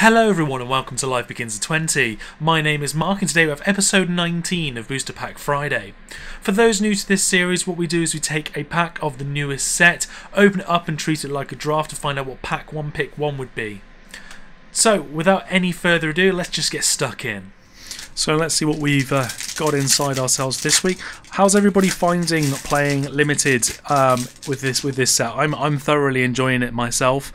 Hello everyone and welcome to Life Begins at 20. My name is Mark and today we have episode 19 of Booster Pack Friday. For those new to this series, what we do is we take a pack of the newest set, open it up and treat it like a draft to find out what pack 1 pick 1 would be. So without any further ado, let's just get stuck in. So let's see what we've got inside ourselves this week. How's everybody finding playing limited with this set? I'm thoroughly enjoying it myself.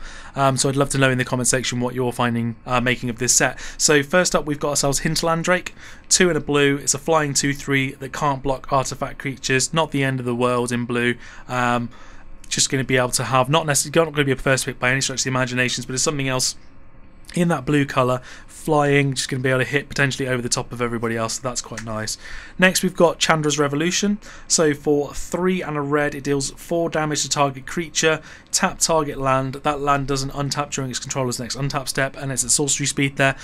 So I'd love to know in the comment section what you're finding making of this set. So first up, we've got ourselves Hinterland Drake, 2 in a blue. It's a flying 2/3 that can't block artifact creatures. Not the end of the world in blue. Just going to be able to have not going to be a first pick by any stretch of the imaginations, but it's something else in that blue colour, flying, just going to be able to hit potentially over the top of everybody else, so that's quite nice. Next we've got Chandra's Revolution. So for 3 and a red, it deals 4 damage to target creature, tap target land. That land doesn't untap during its controller's next untap step, and it's at sorcery speed there.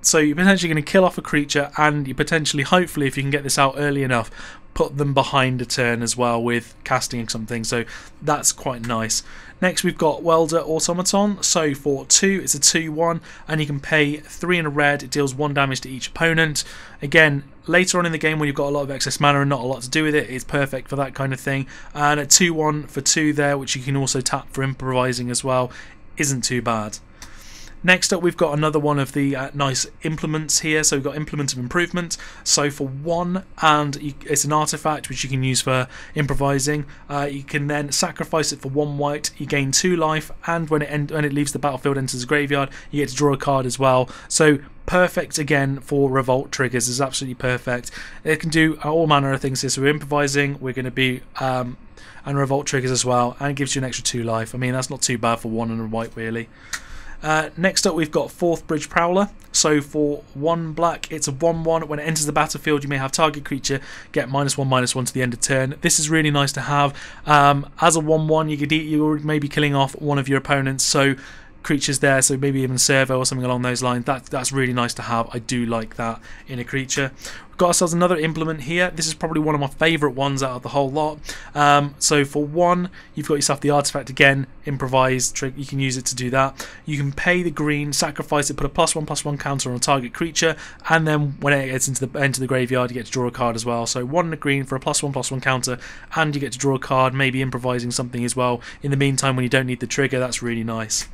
So you're potentially going to kill off a creature, and you potentially, hopefully, if you can get this out early enough, put them behind a turn as well with casting something, so that's quite nice. Next we've got Welder Automaton. So for 2, it's a 2/1 and you can pay 3 and a red. It deals 1 damage to each opponent. Again, later on in the game when you've got a lot of excess mana and not a lot to do with it, it's perfect for that kind of thing. And a 2/1 for 2 there, which you can also tap for improvising as well, isn't too bad. Next up we've got another one of the nice implements here. So we've got Implement of Improvement. So for 1, and it's an artifact which you can use for improvising. You can then sacrifice it for 1 white. You gain 2 life, and when it leaves the battlefield, enters the graveyard, you get to draw a card as well. So perfect again for revolt triggers. Is absolutely perfect. It can do all manner of things here. So we're improvising. We're going to be and revolt triggers as well, and it gives you an extra 2 life. I mean, that's not too bad for 1 and a white really. Next up we've got 4th Bridge Prowler. So for 1 black, it's a 1/1. When it enters the battlefield, you may have target creature get -1/-1 to the end of turn. This is really nice to have. As a 1/1, you're maybe killing off one of your opponents, so creatures there, so maybe even servo or something along those lines. That's really nice to have. I do like that in a creature. We've got ourselves another implement here. This is probably one of my favourite ones out of the whole lot. So for 1, you've got yourself the artifact again, improvise trick. You can use it to do that. You can pay the green, sacrifice it, put a +1/+1 counter on a target creature, and then when it gets into the graveyard, you get to draw a card as well. So 1 and a green for a +1/+1 counter, and you get to draw a card, maybe improvising something as well. In the meantime, when you don't need the trigger, that's really nice.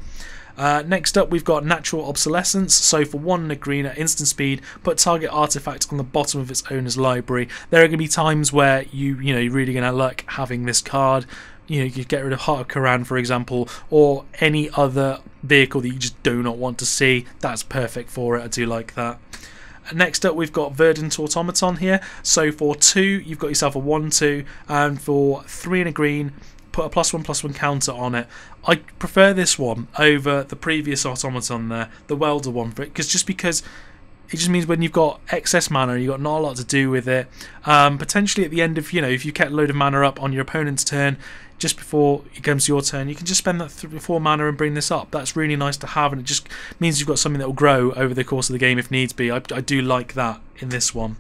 Next up we've got Natural Obsolescence. So for 1 and a green at instant speed, put target artifact on the bottom of its owner's library. There are going to be times where you're really going to like having this card. You could get rid of Heart of Karan, for example, or any other vehicle that you just do not want to see. That's perfect for it. I do like that. Next up we've got Verdant Automaton here. So for 2, you've got yourself a 1/2, and for 3 and a green, put a +1/+1 counter on it. I prefer this one over the previous automaton there, the welder one, for it, because it just means when you've got excess mana, you've got not a lot to do with it. Potentially at the end of, if you get a load of mana up on your opponent's turn, just before it comes to your turn, you can just spend that 4 mana and bring this up. That's really nice to have, and it just means you've got something that will grow over the course of the game if needs be. I do like that in this one.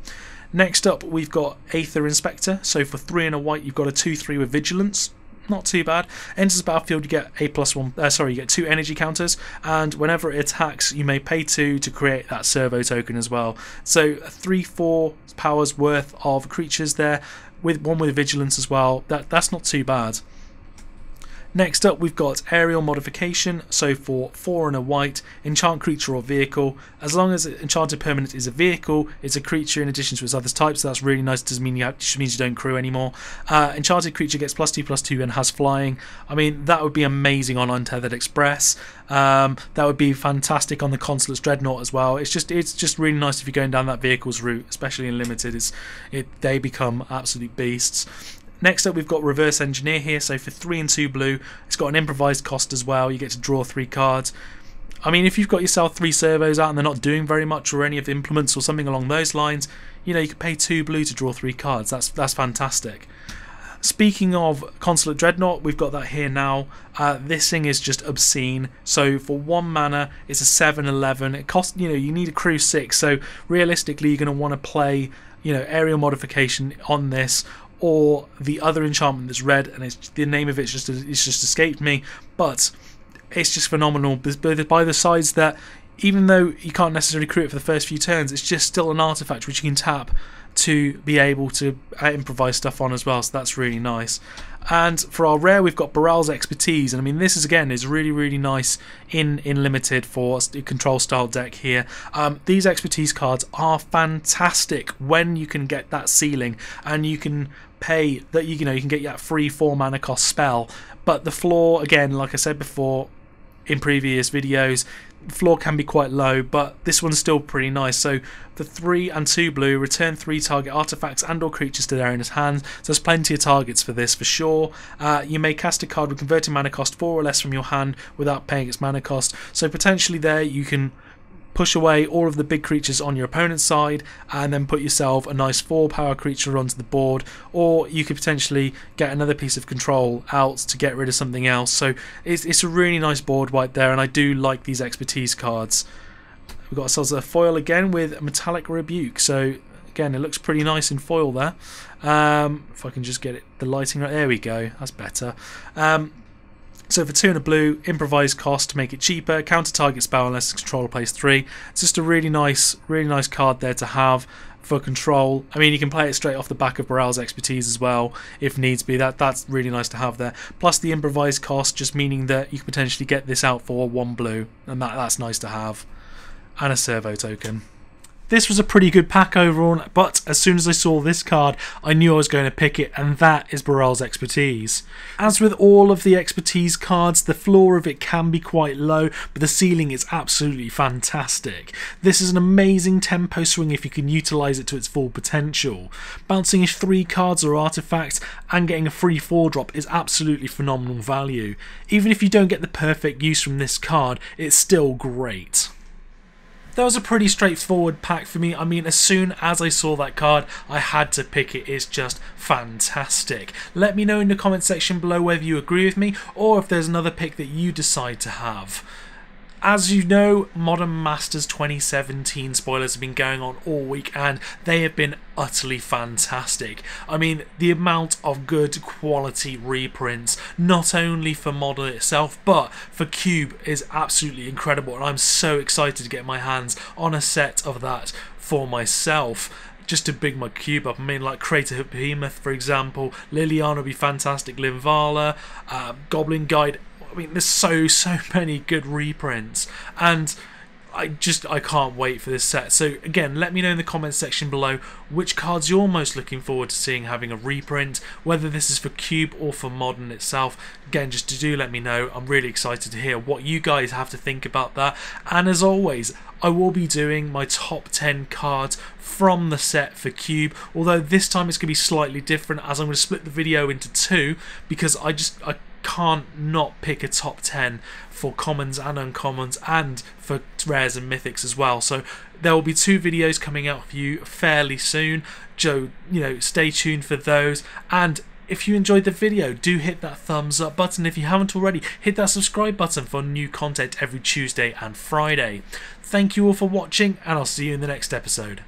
Next up, we've got Aether Inspector. So for 3 and a white, you've got a 2/3 with Vigilance. Not too bad. Enters the battlefield, you get a +1. You get 2 energy counters, and whenever it attacks, you may pay 2 to create that servo token as well. So 3-4 powers worth of creatures there, with one with vigilance as well. That's not too bad. Next up we've got Aerial Modification. So for 4 and a white, enchant creature or vehicle. As long as enchanted permanent is a vehicle, it's a creature in addition to its other types. So that's really nice. It doesn't mean just means you don't crew anymore. Enchanted creature gets +2/+2 and has flying. I mean, that would be amazing on Untethered Express. That would be fantastic on the Consulate's Dreadnought as well. It's just really nice if you're going down that vehicle's route, especially in limited. They become absolute beasts. Next up we've got Reverse Engineer here. So for 3 and 2 blue, it's got an improvised cost as well. You get to draw 3 cards. I mean, if you've got yourself 3 servos out and they're not doing very much, or any of the implements or something along those lines, you could pay 2 blue to draw 3 cards. That's fantastic. Speaking of Consulate Dreadnought, we've got that here now. This thing is just obscene. So for 1 mana, it's a 7/11. It costs, you need a crew 6. So realistically, you're going to want to play, Aerial Modification on this, or the other enchantment that's red, and the name of it's just escaped me, but it's just phenomenal by the sides that even though you can't necessarily create it for the first few turns, it's just still an artifact which you can tap to be able to improvise stuff on as well, so that's really nice. And for our rare, we've got Baral's Expertise, and I mean this is really nice in limited for a control style deck here. These expertise cards are fantastic when you can get that ceiling and you can pay that, you can get that free 4 mana cost spell. But the floor, again, like I said before in previous videos, the floor can be quite low, but this one's still pretty nice. So for 3 and 2 blue, return 3 target artifacts and or creatures to their owner's hand. So there's plenty of targets for this for sure. You may cast a card with converting mana cost 4 or less from your hand without paying its mana cost. So potentially there you can push away all of the big creatures on your opponent's side and then put yourself a nice 4-power creature onto the board, or you could potentially get another piece of control out to get rid of something else. So it's a really nice board right there, and I do like these expertise cards. We've got ourselves a foil again with a Metallic Rebuke, so again it looks pretty nice in foil there. If I can just get the lighting right, there we go, that's better. So for 2 and a blue, improvise cost to make it cheaper, counter target spell unless the controller plays 3. It's just a really nice card there to have for control. I mean, you can play it straight off the back of Baral's Expertise as well, if needs be. That's really nice to have there. Plus the improvise cost, just meaning that you can potentially get this out for 1 blue, and that's nice to have. And a servo token. This was a pretty good pack overall, but as soon as I saw this card, I knew I was going to pick it, and that is Baral's Expertise. As with all of the expertise cards, the floor of it can be quite low, but the ceiling is absolutely fantastic. This is an amazing tempo swing if you can utilise it to its full potential. Bouncing 3 cards or artifacts and getting a free 4-drop is absolutely phenomenal value. Even if you don't get the perfect use from this card, it's still great. That was a pretty straightforward pack for me. I mean, as soon as I saw that card, I had to pick it. It's just fantastic. Let me know in the comment section below whether you agree with me or if there's another pick that you decide to have. As you know, Modern Masters 2017 spoilers have been going on all week and they have been utterly fantastic. I mean, the amount of good quality reprints, not only for Modern itself, but for Cube is absolutely incredible, and I'm so excited to get my hands on a set of that for myself. Just to big my cube up. I mean, like Crater Behemoth, for example, Liliana would be fantastic, Linvala, Goblin Guide. I mean, there's so many good reprints, and I can't wait for this set. So again, let me know in the comments section below which cards you're most looking forward to seeing having a reprint, whether this is for Cube or for Modern itself. Again, just do let me know. I'm really excited to hear what you guys have to think about that. And as always, I will be doing my top 10 cards from the set for Cube, although this time it's going to be slightly different, as I'm going to split the video into 2 because I can't not pick a top 10 for commons and uncommons and for rares and mythics as well. So there will be 2 videos coming out for you fairly soon. Stay tuned for those, and if you enjoyed the video, do hit that thumbs up button. If you haven't already, hit that subscribe button for new content every Tuesday and Friday. Thank you all for watching, and I'll see you in the next episode.